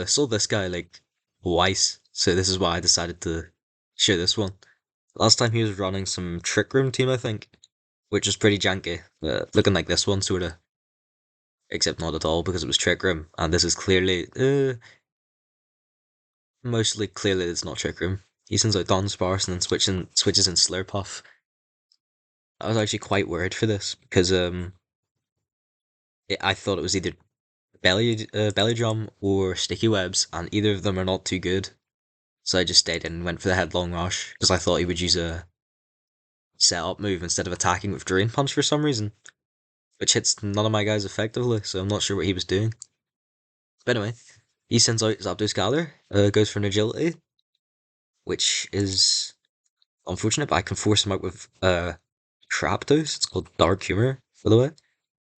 saw this guy like twice, so this is why I decided to share this one. Last time he was running some Trick Room team, I think, which was pretty janky, looking like this one, sorta. Except not at all, because it was Trick Room, and this is clearly, mostly clearly it's not Trick Room. He sends out Don Sparse and then switches in Slurpuff. I was actually quite worried for this, because, I thought it was either belly drum or sticky webs, and either of them are not too good. So I just stayed in and went for the headlong rush because I thought he would use a setup move instead of attacking with Drain Punch for some reason, which hits none of my guys effectively. So I'm not sure what he was doing. But anyway, he sends out Zapdos Galar, goes for an agility, which is unfortunate, but I can force him out with Trapdos. It's called Dark Humor, by the way.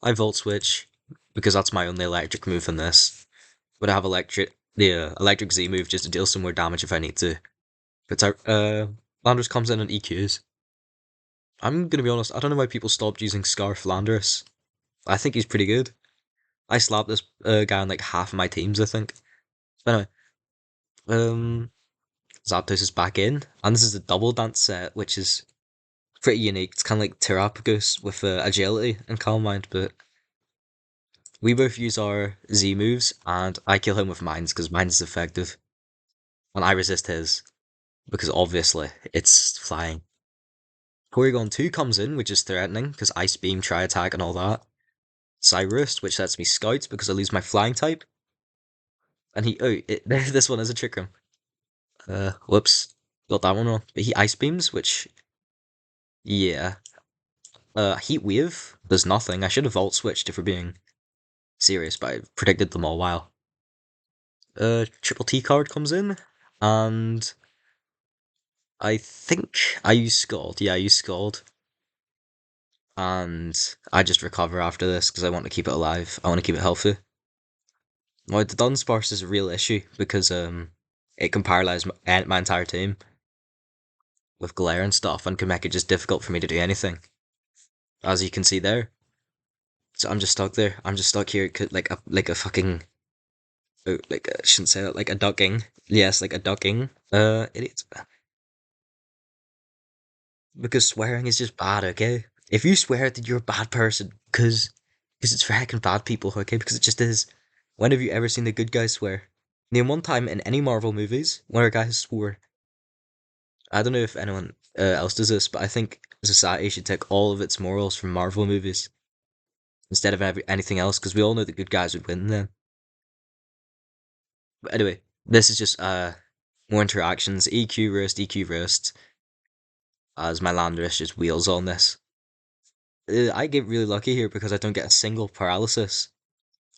I Volt Switch because that's my only electric move in this. But I have the electric Z move just to deal some more damage if I need to. But Landorus comes in and EQs. I'm gonna be honest, I don't know why people stopped using Scarf Landorus. I think he's pretty good. I slapped this guy on like half of my teams, I think. But anyway, Zapdos is back in, and this is a double dance set, which is pretty unique. It's kind of like Terapagos with agility and Calm Mind, but we both use our Z moves, and I kill him with Mines because Mines is effective, and I resist his because obviously it's flying. Porygon 2 comes in, which is threatening because Ice Beam, Tri Attack, and all that. Cyrus, which lets me Scout because I lose my flying type. And this one is a Trick Room. Whoops, got that one wrong. But he Ice Beams, which, yeah. Heat Wave does nothing. I should have Volt Switched if we're being serious, but I predicted them all while. Triple T card comes in, and I think I use Scald. Yeah, I use Scald. And I just recover after this because I want to keep it alive. I want to keep it healthy. Well, the Dunsparce is a real issue because it can paralyze my entire team with glare and stuff, and can make it just difficult for me to do anything. As you can see there. So I'm just stuck there. I'm just stuck here like a fucking like I shouldn't say that, like a ducking. Yes, like a ducking. Idiot. Because swearing is just bad, okay? If you swear, then you're a bad person. Because it's for heckin' bad people, okay? Because it just is. When have you ever seen the good guy swear? Name one time in any Marvel movies where a guy has swore. I don't know if anyone else does this, but I think society should take all of its morals from Marvel movies instead of anything else, because we all know the good guys would win then. But anyway, this is just more interactions. EQ roast, as my Landorus just wheels on this. I get really lucky here because I don't get a single paralysis,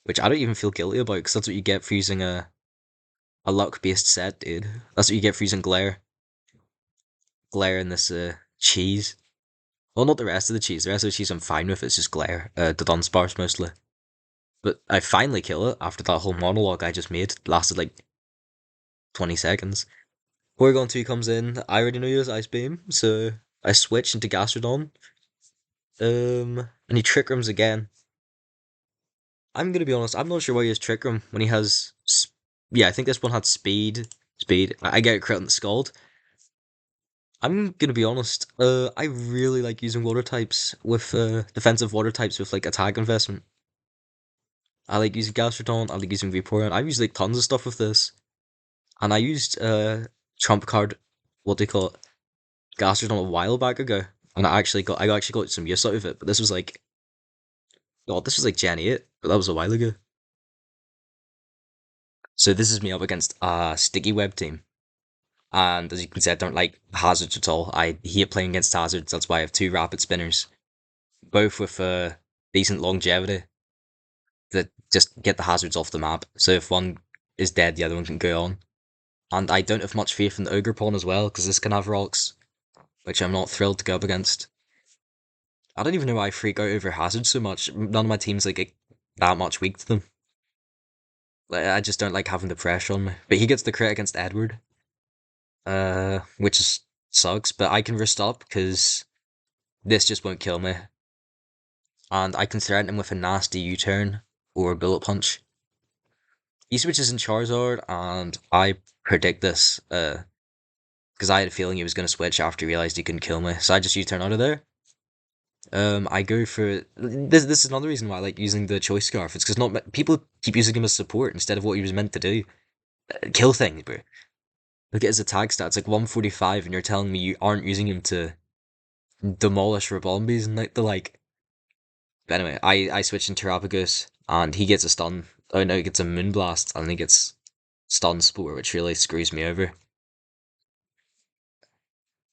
which I don't even feel guilty about, because that's what you get for using a luck-based set, dude. That's what you get for using Glare. Glare in this cheese. Well, not the rest of the cheese. The rest of the cheese I'm fine with, it's just Glare. The Dunsparce mostly. But I finally kill it after that whole monologue I just made. It lasted like 20 seconds. Porygon 2 comes in. I already know he has Ice Beam, so I switch into Gastrodon. And he Trick Rooms again. I'm gonna be honest, I'm not sure why he has Trick Room when he has... Yeah, I think this one had Speed. I get a crit on the Scald. I'm gonna be honest, I really like using water types with, defensive water types with, like, attack investment. I like using Gastrodon, I like using Vaporeon, I've used, like, tons of stuff with this. And I used, Trump card, what do you call it, Gastrodon a while back ago. And I actually got some use out of it, but this was like... God, this was like Gen 8, but that was a while ago. So this is me up against a Sticky Web team. And as you can see, I don't like hazards at all. I hate playing against hazards, that's why I have two rapid spinners. Both with decent longevity that just get the hazards off the map. So if one is dead, the other one can go on. And I don't have much faith in the Ogre Pawn as well, because this can have rocks, which I'm not thrilled to go up against. I don't even know why I freak out over hazards so much. None of my teams like that much weak to them. Like, I just don't like having the pressure on me. But he gets the crit against Edward. Which sucks, but I can rest up because this just won't kill me. And I can threaten him with a nasty U-turn or a bullet punch. He switches in Charizard, and I predict this, because I had a feeling he was going to switch after he realized he couldn't kill me. So I just U-turn out of there. I go for this. This is another reason why I like using the choice scarf. It's because not people keep using him as support instead of what he was meant to do. Kill things, bro. Look at his attack stats, like 145, and you're telling me you aren't using him to demolish Rabombies and like the like. But anyway, I switch into Terapagos, and he gets a stun. Oh no, he gets a Moonblast, and he gets stun Spore, which really screws me over.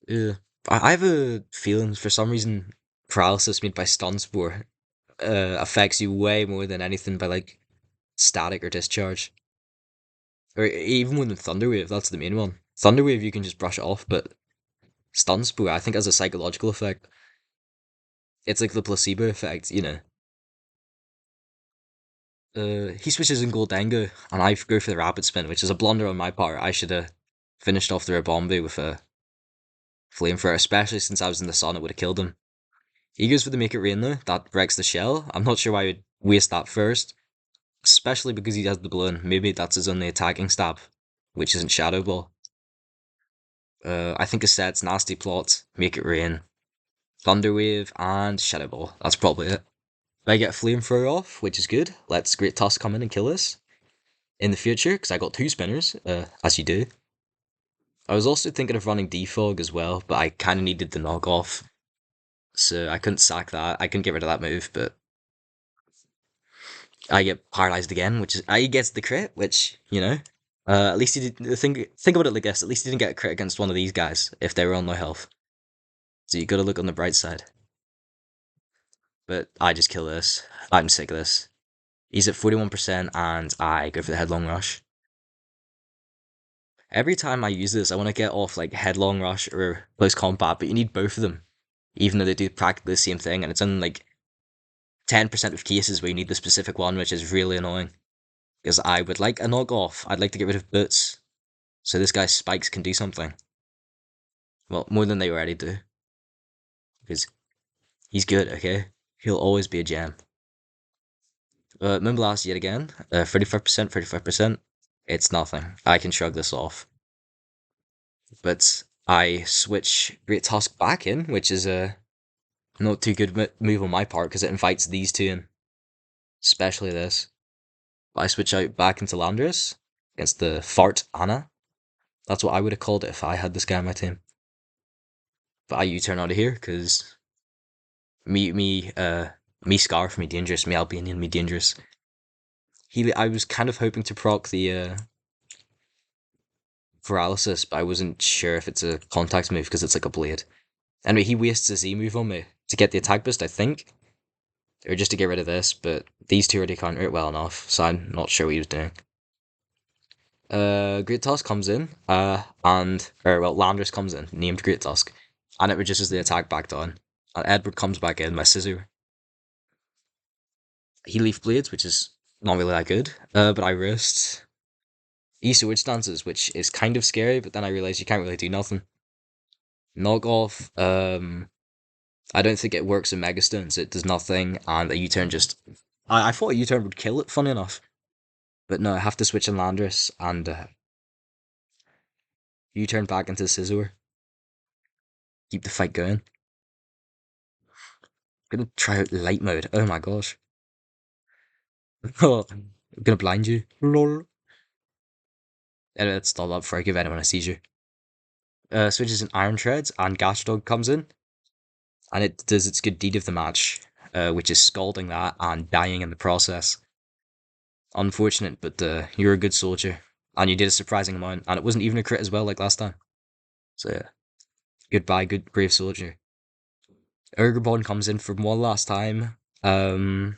Yeah. I have a feeling for some reason paralysis made by stun Spore affects you way more than anything by like static or discharge. Or even with the Thunderwave, that's the main one. Thunderwave you can just brush it off, but stun Spore I think has a psychological effect. It's like the placebo effect, you know. He switches in Goldango, and I go for the Rapid Spin, which is a blunder on my part. I should have finished off the Rabombi with a Flamethrower, especially since I was in the sun, it would have killed him. He goes for the Make It Rain though, that wrecks the shell. I'm not sure why I would waste that first, especially because he has the balloon. Maybe that's his only attacking stab, which isn't Shadow Ball. I think his set's Nasty Plot, Make It Rain, Thunderwave, and Shadow Ball. That's probably it. I get Flamethrower off, which is good. Let's Great Tusk come in and kill us in the future, because I got 2 spinners, as you do. I was also thinking of running Defog as well, but I kind of needed the knockoff, so I couldn't sack that. I couldn't get rid of that move, but I get paralyzed again, which is he gets the crit, which you know. At least he did. Think about it like this: at least he didn't get a crit against one of these guys if they were on low health. So you got to look on the bright side. But I just kill this. I'm sick of this. He's at 41%, and I go for the headlong rush. Every time I use this, I want to get off like headlong rush or close combat, but you need both of them, even though they do practically the same thing, and it's in like 10% of cases where you need the specific one, which is really annoying. Because I would like a knockoff. I'd like to get rid of Boots, so this guy's spikes can do something. Well, more than they already do. Because he's good, okay? He'll always be a gem. Moonblast yet again. 35%, 35%. It's nothing. I can shrug this off. But I switch Great Tusk back in, which is a not too good move on my part because it invites these two in. Especially this. I switch out back into Landorus against the Fart Anna. That's what I would have called it if I had this guy on my team. But I U-turn out of here because me Scarf, me dangerous, me Albanian, me dangerous. I was kind of hoping to proc the paralysis, but I wasn't sure if it's a contact move because it's like a blade. Anyway, he wastes his E move on me to get the attack boost, I think. Or just to get rid of this, but these two already counter it well enough, so I'm not sure what he was doing. Great Tusk comes in, Landorus comes in, named Great Tusk, and it reduces the attack back down. And Edward comes back in, my Scizor. He Leaf Blades, which is not really that good, but I risked East Witch Dances, which is kind of scary, but then I realized you can't really do nothing. Knockoff, I don't think it works in Megastones, it does nothing, and a U-turn just... I thought a U-turn would kill it, funny enough. But no, I have to switch in Landorus, and U-turn back into Scizor. Keep the fight going. I'm gonna try out light mode, oh my gosh. Oh, I'm gonna blind you, lol. Anyway, let's stop that before I give anyone a seizure. Switches in Iron Treads, and Gastrodon comes in. And it does its good deed of the match, which is scalding that and dying in the process. Unfortunate, but you're a good soldier, and you did a surprising amount, and it wasn't even a crit as well like last time. So yeah, goodbye, good brave soldier. Ergobon comes in for one last time, and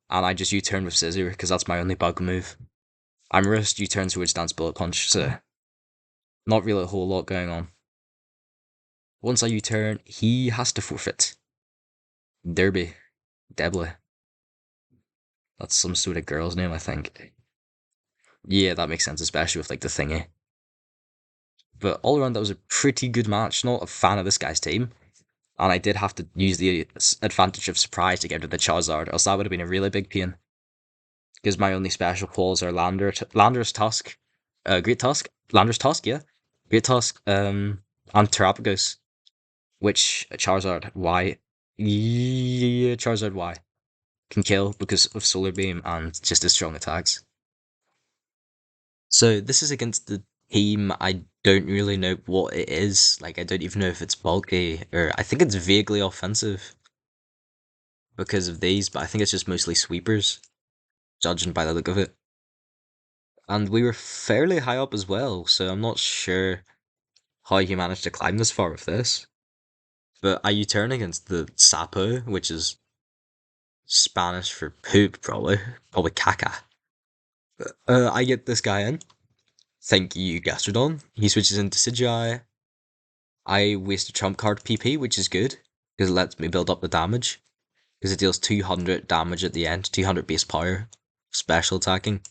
I just U-turn with Scizor because that's my only bug move. I'm risked U-turn Swords Dance Bullet Punch, so not really a whole lot going on. Once I U-turn, he has to forfeit. Derby. Debley. That's some sort of girl's name, I think. Yeah, that makes sense, especially with like the thingy. But all around, that was a pretty good match. Not a fan of this guy's team. And I did have to use the advantage of surprise to get rid of the Charizard, else that would have been a really big pain. because my only special calls are Lander's Tusk, Great Tusk, Lander's Tusk, yeah, Great Tusk, and Terapagos, which Charizard Y, yeah, Charizard Y can kill because of Solar Beam and just as strong attacks. So this is against the team. I don't really know what it is. Like I don't even know if it's bulky or I think it's vaguely offensive because of these, but I think it's just mostly sweepers, judging by the look of it. And we were fairly high up as well, so I'm not sure how he managed to climb this far with this. But I U-turn against the Sapo, which is Spanish for poop, probably caca. I get this guy in. Thank you, Gastrodon. He switches into Siggi. I waste a trump card PP, which is good because it lets me build up the damage. Because it deals 200 damage at the end, 200 base power, special attacking.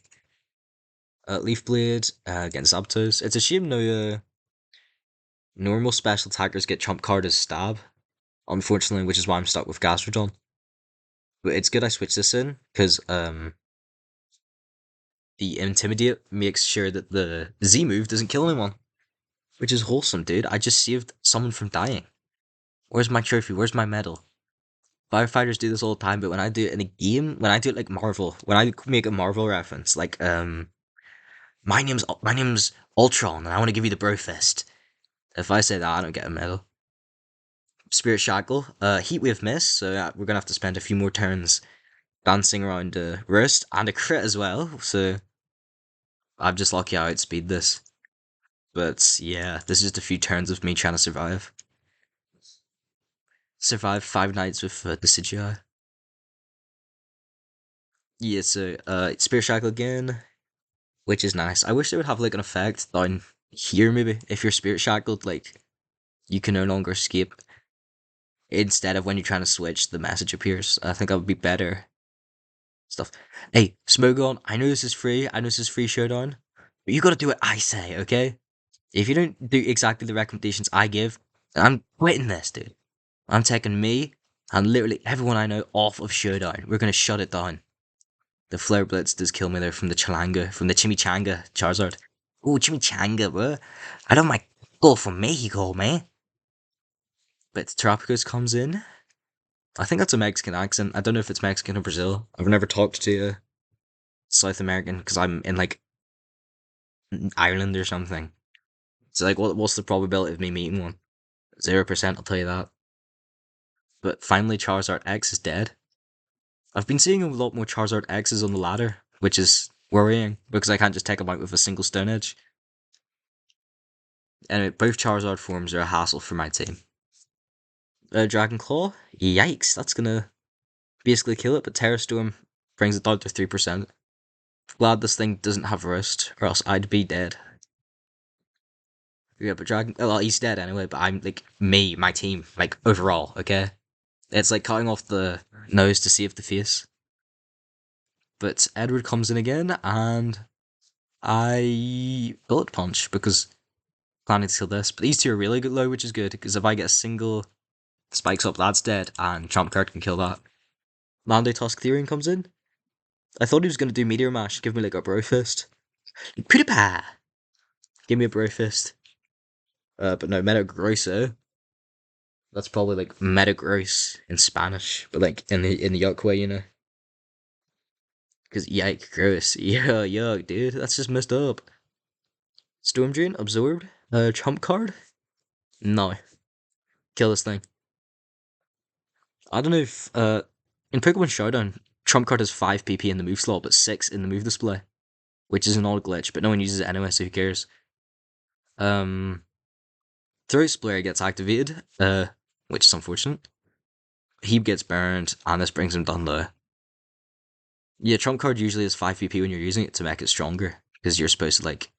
Leaf Blade against Zapdos. It's a shame no normal special attackers get trump card as stab, unfortunately, which is why I'm stuck with Gastrodon. But it's good I switch this in because the Intimidate makes sure that the Z move doesn't kill anyone, which is wholesome, dude. I just saved someone from dying. Where's my trophy? Where's my medal? Firefighters do this all the time, but when I do it in a game, when I do it like Marvel, when I make a Marvel reference, like my name's Ultron, and I want to give you the bro fist. If I say that, I don't get a medal. Spirit Shackle, Heatwave miss, so we're gonna have to spend a few more turns dancing around a wrist and a crit as well. So I'm just lucky I outspeed this. But yeah, this is just a few turns of me trying to survive. Survive 5 nights with the CGI. Yeah, so Spirit Shackle again, which is nice. I wish they would have like an effect down here maybe. If you're Spirit Shackled, like you can no longer escape. Instead of when you're trying to switch, the message appears. I think that would be better stuff. Hey, Smogon, I know this is free. I know this is free Showdown. But you gotta do what I say, okay? If you don't do exactly the recommendations I give, I'm quitting this, dude. I'm taking me and literally everyone I know off of Showdown. We're gonna shut it down. The Flare Blitz does kill me there from the Chimichanga Charizard. Oh, Chimichanga, bro. I don't like go from Mexico, man. But Terapagos comes in. I think that's a Mexican accent. I don't know if it's Mexican or Brazil. I've never talked to a South American because I'm in like Ireland or something. So like, what's the probability of me meeting one? 0%. I'll tell you that. But finally, Charizard X is dead. I've been seeing a lot more Charizard X's on the ladder, which is worrying because I can't just take them out with a single Stone Edge. Anyway, both Charizard forms are a hassle for my team. Dragon Claw, yikes, that's gonna basically kill it, but Terra Storm brings it down to 3%. Glad this thing doesn't have Roost, or else I'd be dead. Yeah, but well, he's dead anyway, but I'm, like, my team, like, overall, okay? It's like cutting off the nose to save the face. But Edward comes in again, and I Bullet Punch, because planning to kill this. But these two are really good low, which is good, because if I get a single spikes up, that's dead, and Trump card can kill that. Mando Tusk Therian comes in. I thought he was going to do Meteor Mash, give me like a Bro Fist. PewDiePie! Give me a Bro Fist. But no, Meta Grosso. That's probably like Meta Gross in Spanish, but like in the yuck way, you know? Because yike, gross. Yeah, yuck, dude. That's just messed up. Storm Drain, Absorbed. Trump card? No. Kill this thing. I don't know if, in Pokemon Showdown, Trump card has 5 PP in the move slot, but 6 in the move display. Which is an odd glitch, but no one uses it anyway, so who cares? Throat Splayer gets activated, which is unfortunate. He gets burned, and this brings him down low. Yeah, Trump card usually has 5 PP when you're using it to make it stronger, because you're supposed to, like,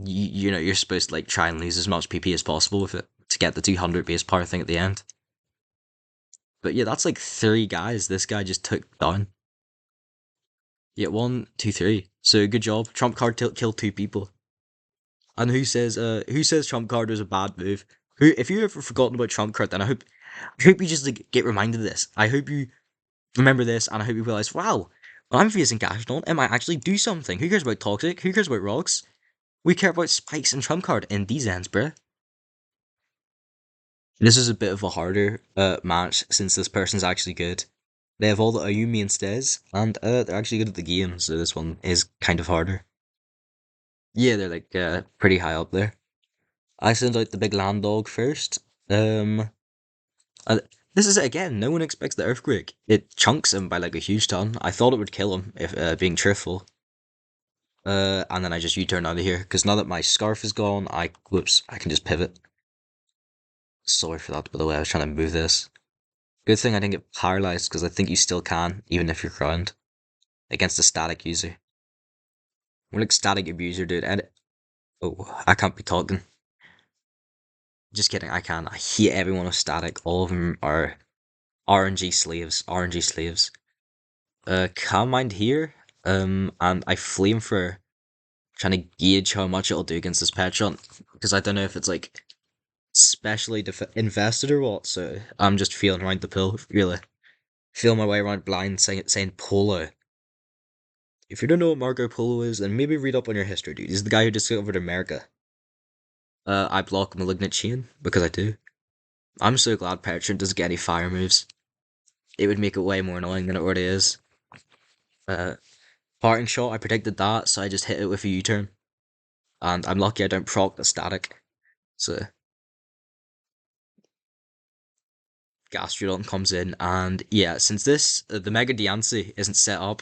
you know, you're supposed to, like, try and lose as much PP as possible with it, to get the 200 base power thing at the end. But yeah, that's like 3 guys this guy just took down. Yeah, 1, 2, 3. So good job. Trump card killed 2 people. And who says Trump card was a bad move? Who, if you ever forgotten about Trump card, then I hope you just like get reminded of this. I hope you remember this, and I hope you realize, wow, I'm facing Gastrodon, it might actually do something. Who cares about Toxic? Who cares about Rocks? We care about Spikes and Trump Card in these ends, bruh. This is a bit of a harder match since this person's actually good. They have all the Ayumi instead, and they're actually good at the game, so this one is kind of harder. Yeah, they're like pretty high up there. I send out the big land dog first. Uh, this is it again. No one expects the earthquake. It chunks him by like a huge ton. I thought it would kill him if being truthful. And then I just U-turn out of here because now that my scarf is gone, I can just pivot. Sorry for that, by the way. I was trying to move this. Good thing I didn't get paralyzed because I think you still can, even if you're ground, against a static user. We're like static abuser, dude. And oh, I can't be talking. Just kidding. I can. I hate everyone with static. All of them are RNG slaves. RNG slaves. Calm mind here. And I flame for trying to gauge how much it'll do against this Petron because I don't know if it's like specially invested or what. So I'm just feeling around the pill, really. Feel my way around blind, saying Polo. If you don't know what Marco Polo is, then maybe read up on your history, dude. He's the guy who discovered America. I block Malignant Chain because I do. I'm so glad Petron doesn't get any fire moves. It would make it way more annoying than it already is. Uh, Parting shot, I predicted that, so I just hit it with a U-turn. And I'm lucky I don't proc the static. So Gastrodon comes in, and yeah, since this the Mega Diancie isn't set up,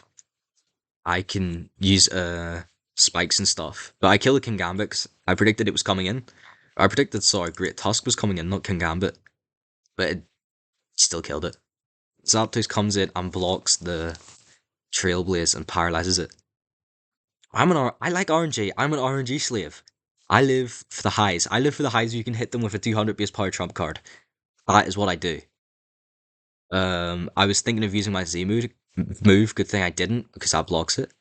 I can use spikes and stuff. But I kill the King Gambit. I predicted it was coming in. I predicted sorry, Great Tusk was coming in, not King Gambit. But it still killed it. Zapdos comes in and blocks the Trailblaze and paralyzes it. I like RNG. I'm an RNG slave. I live for the highs. I live for the highs where you can hit them with a 200 base power trump card. That is what I do. I was thinking of using my Z move. Good thing I didn't because that blocks it.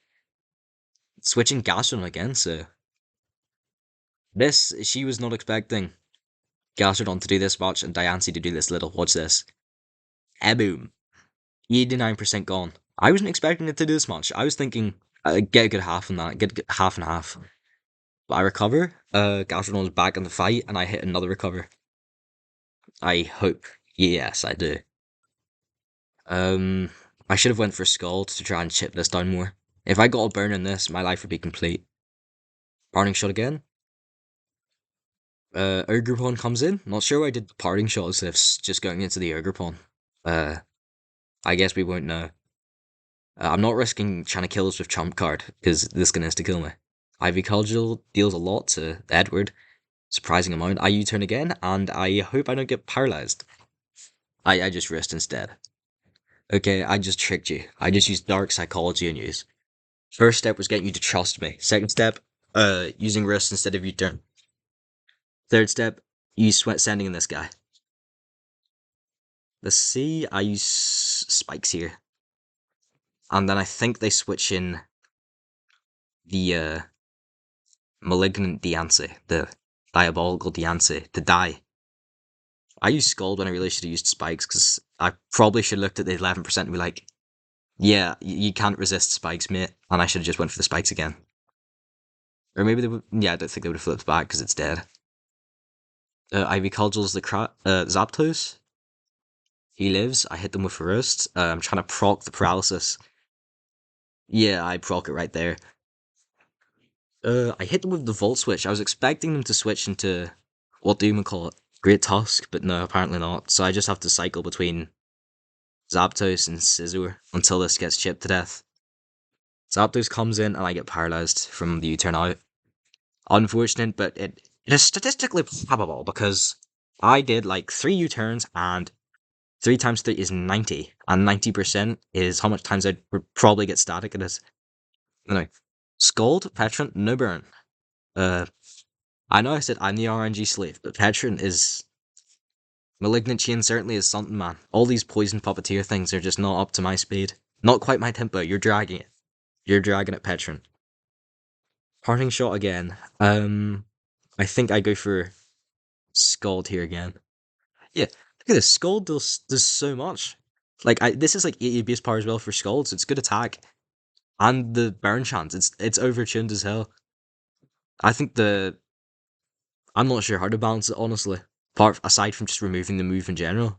Switching Gastrodon again, so this she was not expecting Gastrodon to do this much and Diancie to do this little. Watch this. Boom. 89% gone. I wasn't expecting it to do this much. I was thinking get a good half on that, get half and half. But I recover. Gastrodon was back in the fight, and I hit another recover. I hope. Yes, I do. I should have went for Scald to try and chip this down more. If I got a burn in this, my life would be complete. Parting shot again. Urgrupon comes in. Not sure why I did the parting shot instead of just going into the Urgrupon. I guess we won't know. I'm not risking trying to kill this with Trump card, because this can insta-kill me. Ivy Cudgel deals a lot to Edward. Surprising amount. I U-turn again, and I hope I don't get paralyzed. I just rest instead. Okay, I just tricked you. I just used dark psychology on you. First step was getting you to trust me. Second step, using wrist instead of U-turn. Third step, use sending in this guy. Let's see, I use spikes here. And then I think they switch in the malignant Diancie, the diabolical Diancie, to die. I used Scald when I really should have used spikes, because I probably should have looked at the 11% and be like, yeah, you can't resist spikes, mate. And I should have just went for the spikes again. Or maybe they would, yeah, I don't think they would have flipped back because it's dead. Ivy Cudgel's the Zapdos. He lives. I hit them with a roast. I'm trying to proc the paralysis. Yeah, I proc it right there. I hit them with the Volt Switch. I was expecting them to switch into, what do you even call it? Great Tusk, but no, apparently not. So I just have to cycle between Zapdos and Scizor until this gets chipped to death. Zapdos comes in and I get paralyzed from the U-turn out. Unfortunate, but it is statistically probable because I did like 3 U-turns and 3 times 3 is 90, and 90% is how much times I'd probably get static. It is. Anyway, Scald, Petron, no burn. I know I said I'm the RNG slave, but Petron is. Malignant Chain certainly is something, man. All these poison puppeteer things are just not up to my speed. Not quite my tempo. You're dragging it. You're dragging it, Petron. Parting shot again. I think I go for Scald here again. Yeah, look at this. Scald does so much. Like, this is like 80 base power as well for Scald, so it's good attack. And the burn chance, it's overtuned as hell. I think the I'm not sure how to balance it honestly. Apart aside from just removing the move in general.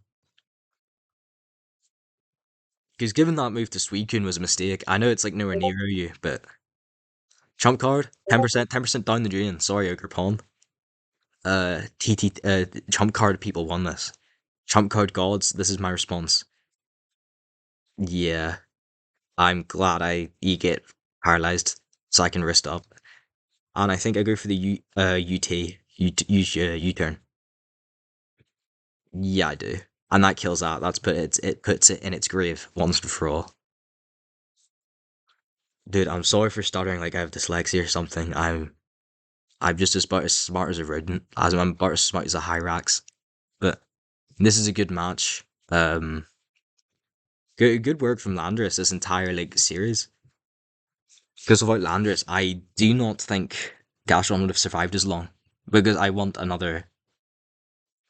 Because giving that move to Suicune was a mistake. I know it's like nowhere near you, but trump card, 10% down the drain. Sorry, Ogre Pawn. Trump card people won this. Trump card gods, this is my response. Yeah, I'm glad you get paralyzed so I can wrist up. And I think I go for the U turn. Yeah, I do. And that kills that. It puts it in its grave once and for all. Dude, I'm sorry for stuttering like I have dyslexia or something. I'm just about as smart as a rodent. I'm about as smart as a Hyrax. But this is a good match. Good work from Landorus this entire like series. Because without Landorus, I do not think Gastrodon would have survived as long. Because I want another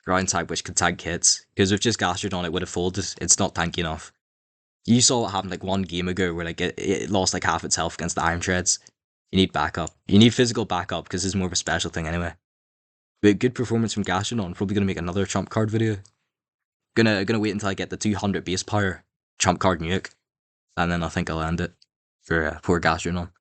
ground type which could tank hits. Because with just Gastrodon, it would have folded. It's not tanky enough. You saw what happened like one game ago where like it lost like half its health against the Iron Treads. You need backup. You need physical backup because it's more of a special thing anyway. But good performance from Gastrodon. Probably gonna make another trump card video. Gonna wait until I get the 200 base power trump card nuke, and then I think I'll end it for poor Gastrodon.